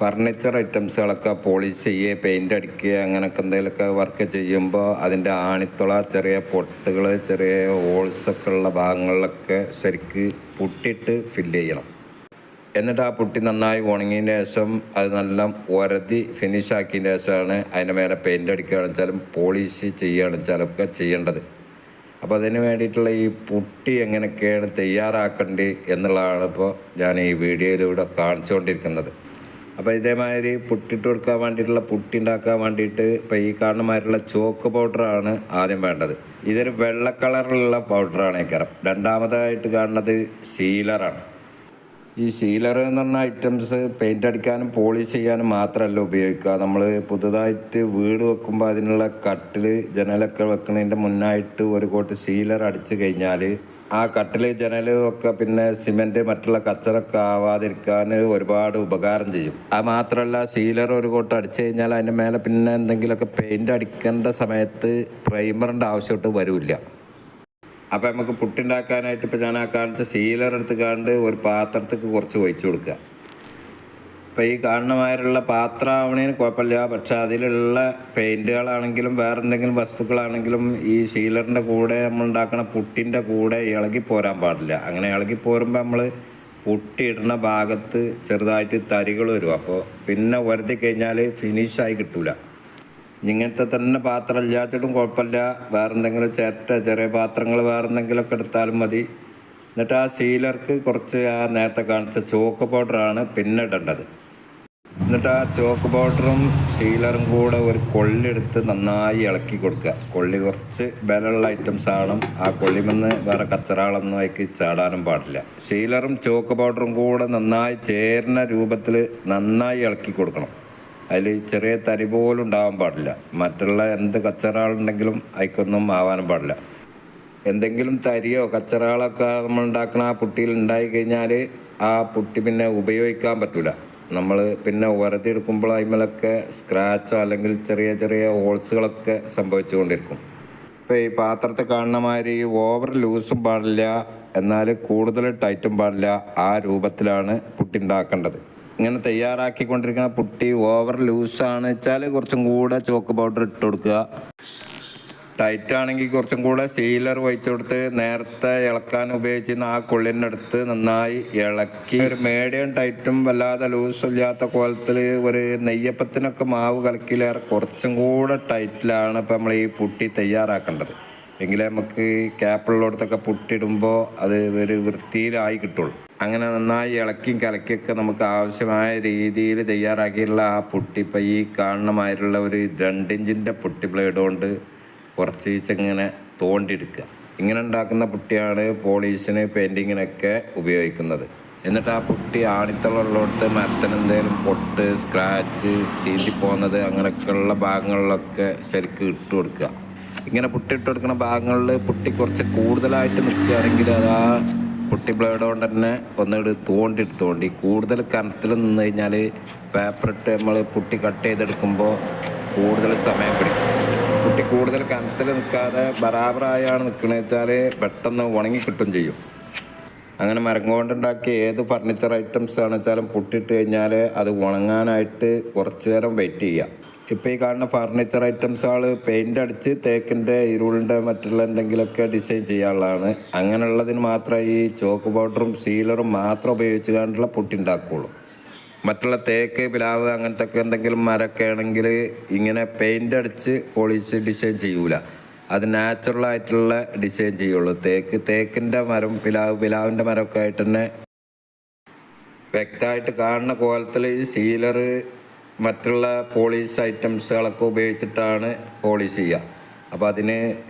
Furniture ഐറ്റംസുകളൊക്കെ polish ചെയ്യുക, paint അടിക്കുക, അങ്ങനെയൊക്കെ എന്തെങ്കിലുമൊക്കെ വർക്ക് ചെയ്യുമ്പോൾ അതിൻ്റെ ആണിത്തുള, ചെറിയ പൊട്ടുകൾ, ചെറിയ ഹോൾസൊക്കെ ഉള്ള ഭാഗങ്ങളിലൊക്കെ ശരിക്ക് പുട്ടിയിട്ട് ഫില്ല് ചെയ്യണം. എന്നിട്ട് ആ പുട്ടി നന്നായി ഉണങ്ങിയതിന് ശേഷം അത് നല്ല ഉരതി ഫിനിഷ് ആക്കിയതിന് ശേഷമാണ് അതിൻ്റെ മേലെ പെയിൻ്റ് അടിക്കുകയാണെന്ന് വെച്ചാലും പോളിഷ് ചെയ്യുകയാണെന്ന് വെച്ചാലും ഒക്കെ ചെയ്യേണ്ടത്. അപ്പോൾ അതിന് വേണ്ടിയിട്ടുള്ള ഈ പുട്ടി എങ്ങനെയൊക്കെയാണ് തയ്യാറാക്കേണ്ടത് എന്നുള്ളതാണ് ഇപ്പോൾ ഞാൻ ഈ വീഡിയോയിലൂടെ കാണിച്ചുകൊണ്ടിരിക്കുന്നത്. അപ്പോൾ ഇതേമാതിരി പുട്ടിട്ട് കൊടുക്കാൻ വേണ്ടിയിട്ടുള്ള പുട്ടി ഉണ്ടാക്കാൻ വേണ്ടിയിട്ട് ഇപ്പോൾ ഈ കാണുന്നമാതിരിയുള്ള ചോക്ക് പൗഡറാണ് ആദ്യം വേണ്ടത്. ഇതൊരു വെള്ള കളറിലുള്ള പൗഡറാണ് ഇക്കരം. രണ്ടാമതായിട്ട് കാണുന്നത് സീലറാണ്. ഈ സീലർ എന്ന് പറഞ്ഞ ഐറ്റംസ് പെയിൻ്റ് അടിക്കാനും പോളിഷ് ചെയ്യാനും മാത്രമല്ല ഉപയോഗിക്കുക. നമ്മൾ പുതുതായിട്ട് വീട് വെക്കുമ്പോൾ അതിനുള്ള കട്ടിൽ, ജനലൊക്കെ വെക്കുന്നതിൻ്റെ മുന്നായിട്ട് ഒരു കോട്ട് സീലർ അടിച്ച് കഴിഞ്ഞാൽ ആ കട്ടിൽ, ജനലും ഒക്കെ പിന്നെ സിമെൻറ്റ് മറ്റുള്ള കച്ചറൊക്കെ ആവാതിരിക്കാൻ ഒരുപാട് ഉപകാരം ചെയ്യും. അത് മാത്രമല്ല സീലർ ഒരു കോട്ട് അടിച്ച് കഴിഞ്ഞാൽ അതിൻ്റെ മേലെ പിന്നെ എന്തെങ്കിലുമൊക്കെ പെയിൻ്റ് അടിക്കേണ്ട സമയത്ത് പ്രൈമറിൻ്റെ ആവശ്യമായിട്ട് വരില്ല. അപ്പോൾ നമുക്ക് പുട്ടുണ്ടാക്കാനായിട്ട് ഇപ്പോൾ ഞാൻ ആ കാണിച്ച സീലർ എടുത്ത് കണ്ട് ഒരു പാത്രത്തേക്ക് കുറച്ച് ഒഴിച്ചു കൊടുക്കുക. ഇപ്പോൾ ഈ കാണുന്നമാതിരിയുള്ള പാത്രം ആവണേന് കുഴപ്പമില്ല. പക്ഷെ അതിലുള്ള പെയിൻറ്റുകളാണെങ്കിലും വേറെ എന്തെങ്കിലും വസ്തുക്കളാണെങ്കിലും ഈ സീലറിൻ്റെ കൂടെ നമ്മൾ ഉണ്ടാക്കുന്ന പുട്ടിൻ്റെ കൂടെ ഇളകി പോരാൻ പാടില്ല. അങ്ങനെ ഇളകി പോരുമ്പോൾ നമ്മൾ പുട്ടി ഇടുന്ന ഭാഗത്ത് ചെറുതായിട്ട് തരികൾ വരും. അപ്പോൾ പിന്നെ ഉരതി കഴിഞ്ഞാൽ ഫിനിഷായി കിട്ടില്ല. ഇങ്ങനത്തെ തന്നെ പാത്രം ഇല്ലാത്തിട്ടും കുഴപ്പമില്ല. വേറെ എന്തെങ്കിലും ചെറിയ പാത്രങ്ങൾ വേറെ എന്തെങ്കിലുമൊക്കെ എടുത്താലും മതി. എന്നിട്ട് ആ സീലർക്ക് കുറച്ച് ആ നേരത്തെ കാണിച്ച ചോക്ക് പൗഡറാണ് പിന്നെ ഇടേണ്ടത്. എന്നിട്ട് ആ ചോക്ക് പൗഡറും സീലറും കൂടെ ഒരു കൊള്ളിയെടുത്ത് നന്നായി ഇളക്കി കൊടുക്കുക. കൊള്ളി കുറച്ച് ബലമുള്ള ഐറ്റംസ് ആണ്. ആ കൊള്ളിമെന്ന് വേറെ കച്ചറകളൊന്നും അതിക്ക് ചാടാനും പാടില്ല. സീലറും ചോക്ക് പൗഡറും കൂടെ നന്നായി ചേരുന്ന രൂപത്തിൽ നന്നായി ഇളക്കി കൊടുക്കണം. അതിൽ ചെറിയ തരി പോലും ഉണ്ടാവാൻ പാടില്ല. മറ്റുള്ള എന്ത് കച്ചറകളുണ്ടെങ്കിലും അതിക്കൊന്നും ആവാനും പാടില്ല. എന്തെങ്കിലും തരിയോ കച്ചറകളൊക്കെ നമ്മൾ ഉണ്ടാക്കുന്ന ആ പുട്ടിയിൽ ഉണ്ടായി കഴിഞ്ഞാൽ ആ പുട്ടി പിന്നെ ഉപയോഗിക്കാൻ പറ്റില്ല. നമ്മൾ പിന്നെ ഉരതിയെടുക്കുമ്പോൾ അതിന്മേലൊക്കെ സ്ക്രാച്ചോ അല്ലെങ്കിൽ ചെറിയ ചെറിയ ഹോൾസുകളൊക്കെ സംഭവിച്ചുകൊണ്ടിരിക്കും. ഇപ്പോൾ ഈ പാത്രത്തെ കാണുന്ന മാതിരി ഓവർ ലൂസും പാടില്ല, എന്നാൽ കൂടുതൽ ടൈറ്റും പാടില്ല. ആ രൂപത്തിലാണ് പുട്ടി ഉണ്ടാക്കേണ്ടത്. ഇങ്ങനെ തയ്യാറാക്കിക്കൊണ്ടിരിക്കുന്ന പുട്ടി ഓവർ ലൂസാണ് വെച്ചാൽ കുറച്ചും കൂടെ ചോക്ക് പൗഡർ ഇട്ട് കൊടുക്കുക. ടൈറ്റ് ആണെങ്കിൽ കുറച്ചും കൂടെ സീലർ ഒഴിച്ചു കൊടുത്ത് നേരത്തെ ഇളക്കാൻ ഉപയോഗിച്ചിരുന്ന ആ കൊള്ളിൻ്റെ അടുത്ത് നന്നായി ഇളക്കി ഒരു മീഡിയം ടൈറ്റും വല്ലാതെ ലൂസും ഇല്ലാത്ത കോലത്തിൽ ഒരു നെയ്യപ്പത്തിനൊക്കെ മാവ് കലക്കിലേറെ കുറച്ചും കൂടെ ടൈറ്റിലാണ് ഇപ്പോൾ നമ്മൾ ഈ പുട്ടി തയ്യാറാക്കേണ്ടത്. എങ്കിലേ നമുക്ക് ക്യാപ്പുള്ളിടത്തൊക്കെ പുട്ടിടുമ്പോൾ അത് ഒരു വൃത്തിയിലായി കിട്ടുള്ളൂ. അങ്ങനെ നന്നായി ഇളക്കിയും കലക്കിയൊക്കെ നമുക്ക് ആവശ്യമായ രീതിയിൽ തയ്യാറാക്കിയിട്ടുള്ള ആ പുട്ടി ഇപ്പോൾ ഈ കാണുന്നമാതിരിയുള്ള ഒരു 2 ഇഞ്ചിൻ്റെ പുട്ടി ബ്ലേഡ് കൊണ്ട് കുറച്ച് ഇങ്ങനെ തോണ്ടിയെടുക്കുക. ഇങ്ങനെ ഉണ്ടാക്കുന്ന പുട്ടിയാണ് പോളീഷിന്, പെയിൻറ്റിങ്ങിനൊക്കെ ഉപയോഗിക്കുന്നത്. എന്നിട്ട് ആ പുട്ടി ആണിത്തളുള്ളിടത്ത് മരത്തിന് എന്തെങ്കിലും പൊട്ട്, സ്ക്രാച്ച്, ചീന്തിപ്പോകുന്നത് അങ്ങനെയൊക്കെയുള്ള ഭാഗങ്ങളിലൊക്കെ ശരിക്കും ഇട്ട് കൊടുക്കുക. ഇങ്ങനെ പുട്ടിട്ട് കൊടുക്കുന്ന ഭാഗങ്ങളിൽ പുട്ടി കുറച്ച് കൂടുതലായിട്ട് നിൽക്കുകയാണെങ്കിൽ അത് ആ പുട്ടി ബ്ലേഡ് കൊണ്ട് തന്നെ ഒന്നിട്ട് തോണ്ടി കൂടുതൽ കനത്തിൽ നിന്ന് കഴിഞ്ഞാൽ പേപ്പറിട്ട് നമ്മൾ പുട്ടി കട്ട് ചെയ്തെടുക്കുമ്പോൾ കൂടുതൽ സമയം പിടിക്കും. പുട്ടി കൂടുതൽ കനത്തിൽ നിൽക്കാതെ ബറാബറായാണ് നിൽക്കണമെന്ന് വെച്ചാൽ പെട്ടെന്ന് ഉണങ്ങി കിട്ടും ചെയ്യും. അങ്ങനെ മരം കൊണ്ടുണ്ടാക്കിയ ഏത് ഫർണിച്ചർ ഐറ്റംസ് ആണെന്ന് വെച്ചാലും പുട്ടിട്ട് കഴിഞ്ഞാൽ അത് ഉണങ്ങാനായിട്ട് കുറച്ച് നേരം വെയിറ്റ് ചെയ്യുക. ഇപ്പോൾ ഈ കാണുന്ന ഫർണിച്ചർ ഐറ്റംസുകൾ പെയിൻ്റ് അടിച്ച് തേക്കിൻ്റെ, ഇരുളിൻ്റെ മറ്റുള്ള എന്തെങ്കിലുമൊക്കെ ഡിസൈൻ ചെയ്യാനുള്ളതാണ്. അങ്ങനെയുള്ളതിന് മാത്രമേ ഈ ചോക്ക് പൗഡറും സീലറും മാത്രം ഉപയോഗിച്ച് കൊണ്ടുള്ള പുട്ടി ഉണ്ടാക്കുകയുള്ളൂ. മറ്റുള്ള തേക്ക്, പിലാവ് അങ്ങനത്തെ ഒക്കെ എന്തെങ്കിലും മരമൊക്കെ ആണെങ്കിൽ ഇങ്ങനെ പെയിൻ്റ് അടിച്ച് പോളിഷ് ഡിസൈൻ ചെയ്യൂല. അത് നാച്ചുറലായിട്ടുള്ള ഡിസൈൻ ചെയ്യുള്ളൂ. തേക്കിൻ്റെ മരം, പിലാവിൻ്റെ മരമൊക്കെ ആയിട്ട് തന്നെ വ്യക്തമായിട്ട് കാണുന്ന കോലത്തിൽ ഈ സീലർ മറ്റുള്ള പോളിഷ് ഐറ്റംസുകളൊക്കെ ഉപയോഗിച്ചിട്ടാണ് പോളിഷ് ചെയ്യുക. അപ്പോൾ അതിന്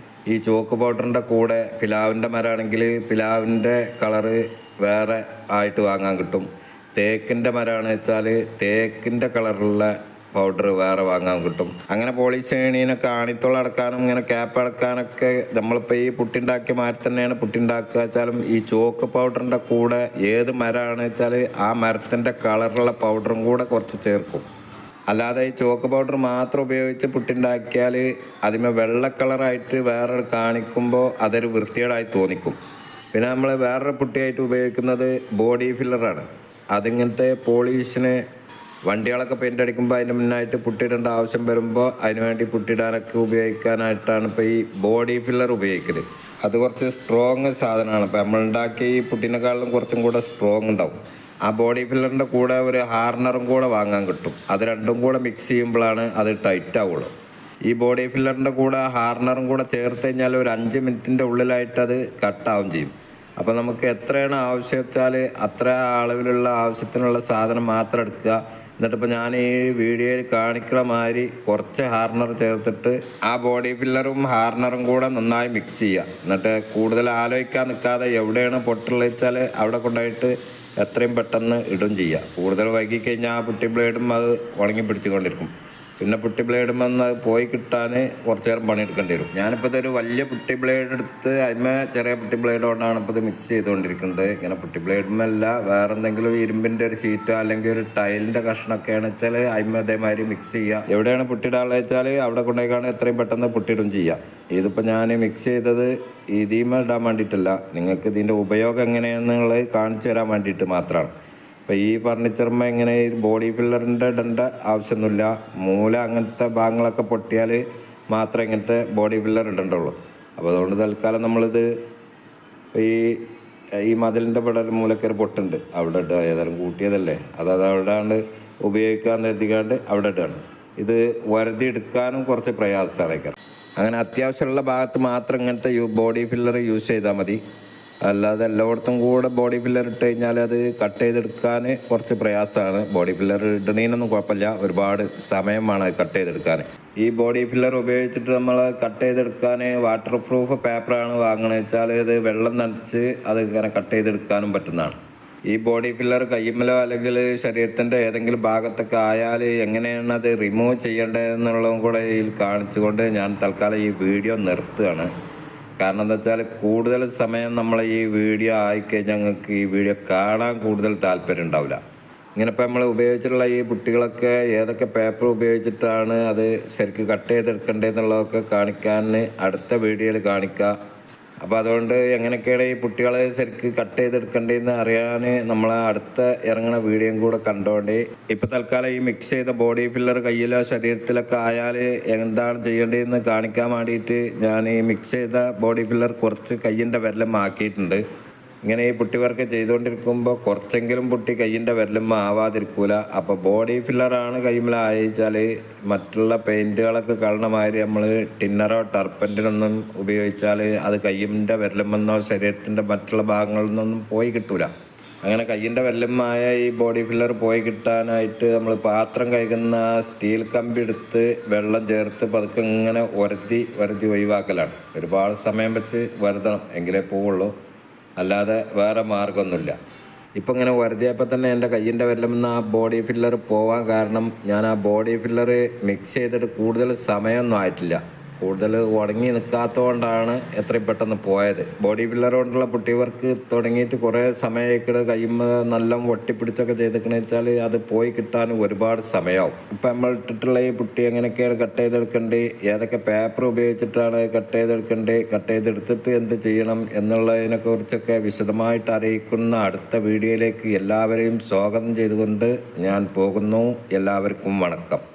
ഈ ചോക്ക് പൗഡറിൻ്റെ കൂടെ പിലാവിൻ്റെ മരമാണെങ്കിൽ പിലാവിൻ്റെ കളറ് വേറെ ആയിട്ട് വാങ്ങാൻ കിട്ടും. തേക്കിൻ്റെ മരമാണ് വെച്ചാൽ തേക്കിൻ്റെ കളറുള്ള പൗഡർ വേറെ വാങ്ങാൻ കിട്ടും. അങ്ങനെ പോളിഷ് ചെയ്യണീനൊക്കെ ആണിത്തോളം അടക്കാനും ഇങ്ങനെ ക്യാപ്പ് അടക്കാനൊക്കെ നമ്മളിപ്പോൾ ഈ പുട്ടിണ്ടാക്കിയ മാതിരി തന്നെയാണ് പുട്ടിണ്ടാക്കുക വെച്ചാലും ഈ ചോക്ക് പൗഡറിൻ്റെ കൂടെ ഏത് മരമാണ് വെച്ചാൽ ആ മരത്തിൻ്റെ കളറുള്ള പൗഡറും കൂടെ കുറച്ച് ചേർക്കും. അല്ലാതെ ഈ ചോക്ക് പൗഡർ മാത്രം ഉപയോഗിച്ച് പുട്ടുണ്ടാക്കിയാൽ അതിമേ വെള്ള കളറായിട്ട് വേറെ കാണിക്കുമ്പോൾ അതൊരു വൃത്തികേടായി തോന്നിക്കും. പിന്നെ നമ്മൾ വേറൊരു പുട്ടിയായിട്ട് ഉപയോഗിക്കുന്നത് ബോഡി ഫില്ലറാണ്. അതിങ്ങനത്തെ പോളിഷിന് വണ്ടികളൊക്കെ പെയിൻ്റ് അടിക്കുമ്പോൾ അതിന് മുന്നായിട്ട് പുട്ടിയിടേണ്ട ആവശ്യം വരുമ്പോൾ അതിനുവേണ്ടി പുട്ടിയിടാനൊക്കെ ഉപയോഗിക്കാനായിട്ടാണ് ഇപ്പോൾ ഈ ബോഡി ഫില്ലർ ഉപയോഗിക്കല്. അത് കുറച്ച് സ്ട്രോങ് സാധനമാണ്. ഇപ്പോൾ നമ്മളുണ്ടാക്കിയ ഈ പുട്ടിനേക്കാളും കുറച്ചും കൂടെ സ്ട്രോങ് ഉണ്ടാവും. ആ ബോഡി ഫില്ലറിൻ്റെ കൂടെ ഒരു ഹാർണറും കൂടെ വാങ്ങാൻ കിട്ടും. അത് രണ്ടും കൂടെ മിക്സ് ചെയ്യുമ്പോഴാണ് അത് ടൈറ്റ് ആവുള്ളൂ. ഈ ബോഡി ഫില്ലറിൻ്റെ കൂടെ ഹാർണറും കൂടെ ചേർത്ത് കഴിഞ്ഞാൽ ഒരു 5 മിനിറ്റിൻ്റെ ഉള്ളിലായിട്ട് അത് കട്ടാവും ചെയ്യും. അപ്പോൾ നമുക്ക് എത്രയാണ് ആവശ്യം വെച്ചാൽ അത്ര അളവിലുള്ള ആവശ്യത്തിനുള്ള സാധനം മാത്രം എടുക്കുക. എന്നിട്ടിപ്പോൾ ഞാൻ ഈ വീഡിയോയിൽ കാണിക്കണ മാതിരി കുറച്ച് ഹാർണർ ചേർത്തിട്ട് ആ ബോഡി ഫില്ലറും ഹാർണറും കൂടെ നന്നായി മിക്സ് ചെയ്യുക. എന്നിട്ട് കൂടുതൽ ആലോചിക്കാൻ നിൽക്കാതെ എവിടെയാണ് പൊട്ടുള്ളത് വെച്ചാൽ അവിടെ കൊണ്ടുപോയിട്ട് എത്രയും പെട്ടെന്ന് ഇടും ചെയ്യുക. കൂടുതൽ വൈകിക്കഴിഞ്ഞാൽ ആ പുട്ടി ബ്ലേഡും അത് ഉണങ്ങി പിടിച്ചുകൊണ്ടിരിക്കും. പിന്നെ പുട്ടി ബ്ലേഡും വന്ന് പോയി കിട്ടാൻ കുറച്ച് നേരം പണിയെടുക്കേണ്ടി വരും. ഞാനിപ്പോൾ ഇതൊരു വലിയ പുട്ടി ബ്ലേഡ് എടുത്ത് അതിന്മേ ചെറിയ പുട്ടി ബ്ലേഡ് കൊണ്ടാണ് ഇപ്പോൾ ഇത് മിക്സ് ചെയ്തുകൊണ്ടിരിക്കുന്നത്. ഇങ്ങനെ പുട്ടി ബ്ലേഡുമല്ല, വേറെ എന്തെങ്കിലും ഇരുമ്പിൻ്റെ ഒരു ഷീറ്റോ അല്ലെങ്കിൽ ഒരു ടൈലിൻ്റെ കഷ്ണമൊക്കെയാണ് വെച്ചാൽ അതിന്മേ അതേമാതിരി മിക്സ് ചെയ്യുക. എവിടെയാണ് പുട്ടിയിടാനുള്ളത് വെച്ചാൽ അവിടെ കൊണ്ടുപോയിക്കാണ് എത്രയും പെട്ടെന്ന് പുട്ടിയിടും ചെയ്യുക. ഇതിപ്പോൾ ഞാൻ മിക്സ് ചെയ്തത് ഇതിമേ ഇടാൻ വേണ്ടിയിട്ടല്ല, നിങ്ങൾക്ക് ഇതിൻ്റെ ഉപയോഗം എങ്ങനെയാണെന്നുള്ളത് കാണിച്ചു തരാൻ വേണ്ടിയിട്ട് മാത്രമാണ്. അപ്പോൾ ഈ ഫർണിച്ചറുമ്പോൾ ഇങ്ങനെ ഈ ബോഡി ഫില്ലറിൻ്റെ ഇടേണ്ട ആവശ്യമൊന്നുമില്ല. മൂല അങ്ങനത്തെ ഭാഗങ്ങളൊക്കെ പൊട്ടിയാൽ മാത്രമേ ഇങ്ങനത്തെ ബോഡി ഫില്ലർ ഇടണ്ടുള്ളൂ. അപ്പോൾ അതുകൊണ്ട് തൽക്കാലം നമ്മളിത് ഈ മതിലിൻ്റെ ഇവിടെ മൂലക്ക് ഒരു പൊട്ടുണ്ട്, അവിടെ ഇടുക. ഏതായാലും കൂട്ടിയതല്ലേ, അവിടെയാണ് ഉപയോഗിക്കാൻ കരുതിക്കാണ്ട് അവിടെ ഇടുകയാണ്. ഇത് വരുതി എടുക്കാനും കുറച്ച് പ്രയാസമാണ്. അങ്ങനെ അത്യാവശ്യമുള്ള ഭാഗത്ത് മാത്രം ഇങ്ങനത്തെ ബോഡി ഫില്ലർ യൂസ് ചെയ്താൽ മതി. അല്ലാതെ എല്ലായിടത്തും കൂടെ ബോഡി ഫില്ലർ ഇട്ട് കഴിഞ്ഞാൽ അത് കട്ട് ചെയ്തെടുക്കാൻ കുറച്ച് പ്രയാസമാണ്. ബോഡി ഫില്ലർ ഇടണീനൊന്നും കുഴപ്പമില്ല, ഒരുപാട് സമയമാണ് കട്ട് ചെയ്തെടുക്കാൻ. ഈ ബോഡി ഫില്ലർ ഉപയോഗിച്ചിട്ട് നമ്മൾ കട്ട് ചെയ്തെടുക്കാൻ വാട്ടർ പ്രൂഫ് പേപ്പറാണ് വാങ്ങണമെന്ന് വെച്ചാൽ ഇത് വെള്ളം നനച്ച് അത് ഇങ്ങനെ കട്ട് ചെയ്തെടുക്കാനും പറ്റുന്നതാണ്. ഈ ബോഡി ഫില്ലർ കയ്യുമ്മലോ അല്ലെങ്കിൽ ശരീരത്തിൻ്റെ ഏതെങ്കിലും ഭാഗത്തൊക്കെ ആയാൽ എങ്ങനെയാണ് അത് റിമൂവ് ചെയ്യേണ്ടതെന്നുള്ളതും കൂടെ ഇതിൽ കാണിച്ചുകൊണ്ട് ഞാൻ തൽക്കാലം ഈ വീഡിയോ നിർത്തുകയാണ്. കാരണം എന്താ വെച്ചാൽ കൂടുതൽ സമയം നമ്മൾ ഈ വീഡിയോ ആയിക്കഴിഞ്ഞാൽ ഞങ്ങൾക്ക് ഈ വീഡിയോ കാണാൻ കൂടുതൽ താല്പര്യം ഉണ്ടാവില്ല. ഇങ്ങനെ ഇപ്പോൾ നമ്മൾ ഉപയോഗിച്ചിട്ടുള്ള ഈ പുട്ടികളൊക്കെ ഏതൊക്കെ പേപ്പർ ഉപയോഗിച്ചിട്ടാണ് അത് ശരിക്കും കട്ട് ചെയ്തെടുക്കേണ്ടതെന്നുള്ളതൊക്കെ കാണിക്കാൻ അടുത്ത വീഡിയോയിൽ കാണിക്കുക. അപ്പോൾ അതുകൊണ്ട് എങ്ങനെയൊക്കെയാണ് ഈ പുട്ടികൾ ശരിക്കും കട്ട് ചെയ്തെടുക്കേണ്ടതെന്ന് അറിയാൻ നമ്മൾ അടുത്ത ഇറങ്ങുന്ന വീഡിയോയും കൂടെ കണ്ടോണ്ട് ഇപ്പോൾ തൽക്കാലം ഈ മിക്സ് ചെയ്ത ബോഡി ഫില്ലർ കയ്യിലോ ശരീരത്തിലൊക്കെ ആയാൽ എന്താണ് ചെയ്യേണ്ടതെന്ന് കാണിക്കാൻ വേണ്ടിയിട്ട് ഞാൻ ഈ മിക്സ് ചെയ്ത ബോഡി ഫില്ലർ കുറച്ച് കയ്യിൻ്റെ വിരലും ആക്കിയിട്ടുണ്ട്. ഇങ്ങനെ ഈ പുട്ടി വർക്ക് ചെയ്തുകൊണ്ടിരിക്കുമ്പോൾ കുറച്ചെങ്കിലും പുട്ടി കയ്യിൻ്റെ വിരലും ആവാതിരിക്കൂല. അപ്പോൾ ബോഡി ഫില്ലറാണ് കൈമല അയച്ചാൽ മറ്റുള്ള പെയിൻറ്റുകളൊക്കെ കളണമാതിരി നമ്മൾ ടിന്നറോ ടർപ്പൻറ്റിനൊന്നും ഉപയോഗിച്ചാൽ അത് കയ്യിൻ്റെ വിരലുമെന്നോ ശരീരത്തിൻ്റെ മറ്റുള്ള ഭാഗങ്ങളിൽ നിന്നൊന്നും പോയി കിട്ടൂല. അങ്ങനെ കയ്യിൻ്റെ വിരലുമായ ഈ ബോഡി ഫില്ലർ പോയി കിട്ടാനായിട്ട് നമ്മൾ പാത്രം കഴുകുന്ന സ്റ്റീൽ കമ്പി എടുത്ത് വെള്ളം ചേർത്ത് പതുക്കെ ഇങ്ങനെ ഉരതി ഒഴിവാക്കലാണ്. ഒരുപാട് സമയം വെച്ച് വരുതണം എങ്കിലേ പോവുള്ളൂ, അല്ലാതെ വേറെ മാർഗമൊന്നുമില്ല. ഇപ്പം ഇങ്ങനെ വരുതിയപ്പോൾ തന്നെ എൻ്റെ കയ്യിൻ്റെ വിരലുമെന്ന് ആ ബോഡി ഫില്ലർ പോവാൻ കാരണം ഞാൻ ആ ബോഡി ഫില്ലർ മിക്സ് ചെയ്തിട്ട് കൂടുതൽ സമയമൊന്നും ആയിട്ടില്ല. കൂടുതൽ ഉണങ്ങി നിൽക്കാത്തതുകൊണ്ടാണ് എത്രയും പെട്ടെന്ന് പോയത്. ബോഡി ഫില്ലർ കൊണ്ടുള്ള പുട്ടി വർക്ക് തുടങ്ങിയിട്ട് കുറേ സമയമായിക്കിട് കയ്യുമ്പോൾ നല്ല ഒട്ടിപ്പിടിച്ചൊക്കെ ചെയ്തിക്കണെന്ന് വെച്ചാൽ അത് പോയി കിട്ടാൻ ഒരുപാട് സമയമാവും. ഇപ്പം നമ്മൾ ഇട്ടിട്ടുള്ള ഈ പുട്ടി എങ്ങനെയൊക്കെയാണ് കട്ട് ചെയ്തെടുക്കേണ്ടത്, ഏതൊക്കെ പേപ്പർ ഉപയോഗിച്ചിട്ടാണ് കട്ട് ചെയ്തെടുത്തിട്ട് എന്ത് ചെയ്യണം എന്നുള്ളതിനെക്കുറിച്ചൊക്കെ വിശദമായിട്ട് അറിയിക്കുന്ന അടുത്ത വീഡിയോയിലേക്ക് എല്ലാവരെയും സ്വാഗതം ചെയ്തുകൊണ്ട് ഞാൻ പോകുന്നു. എല്ലാവർക്കും വണക്കം.